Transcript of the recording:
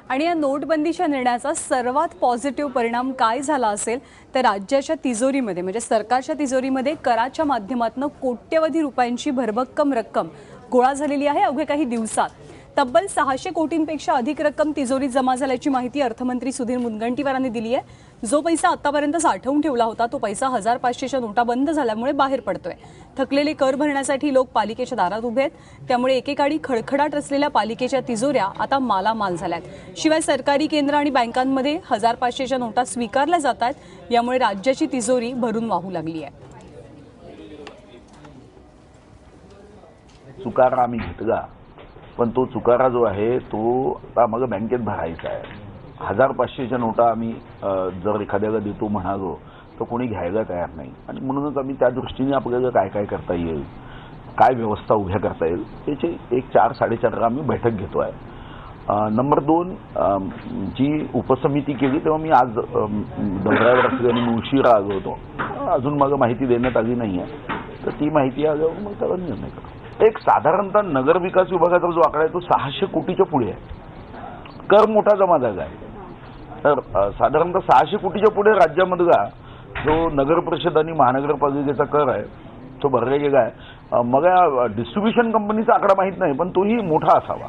आणि या नोटबंदीच्या निर्णयाचा सर्वात पॉझिटिव्ह परिणाम काय झाला असेल तर राज्याच्या तिजोरीमध्ये म्हणजे सरकारच्या तिजोरीमध्ये कराच्या माध्यमातून कोट्यवधी रुपयांची भरभक्कम रक्कम गोळा झालेली आहे अवघ्या काही दिवसात। तब्बल 600 कोटींपेक्षा अधिक रक्कम तिजोरीत जमा झाल्याची माहिती अर्थमंत्री सुधीर मुनगंटीवारांनी दिली आहे। जो पैसा आतापर्यंत साठवून ठेवला होता तो पैसा 1500च्या नोटा बंद झाल्यामुळे बाहेर पडतोय। थकलेले कर भरण्यासाठी लोक पालिकेच्या दारात उभे आहेत, त्यामुळे एकेकाळी खडखडाट असलेल्या पालिकेच्या तिजोऱ्या आता मालामाल झाल्यात। शिवाय सरकारी केंद्र आणि बँकांमध्ये 1500च्या नोटा स्वीकारल्या जात आहेत, यामुळे राज्याची तिजोरी भरून वाहू लागली आहे। चुकारा आम्ही घेतला, पण तो चुकारा जो आहे तो आता मग बँकेत भरायचा आहे। 1500च्या नोटा आम्ही जर एखाद्याला देतो म्हणालो तर कोणी घ्यायला तयार नाही, आणि म्हणूनच आम्ही त्या दृष्टीने आपल्याला काय काय करता येईल, काय व्यवस्था उभ्या करता येईल त्याची एक 4-4.5 आम्ही बैठक घेतो आहे। नंबर 2, जी उपसमिती केली तेव्हा मी आज दौऱ्यावर असल्याने मी उशिरा आलो होतो, अजून मला माहिती देण्यात आली नाही आहे, तर ती माहिती आल्यावर मग त्याला निर्णय करू। एक साधारणतः नगर विकास विभागाचा जो आकडा आहे तो 600 कोटीच्या पुढे आहे। कर मोठा जमा झाला आहे, तर साधारणतः 600 कोटीच्या पुढे राज्यामधला जो नगर परिषद आणि महानगरपालिकेचा कर आहे तो भरला गेला आहे। मला डिस्ट्रीब्युशन कंपनीचा आकडा माहित नाही, पण तोही मोठा असावा।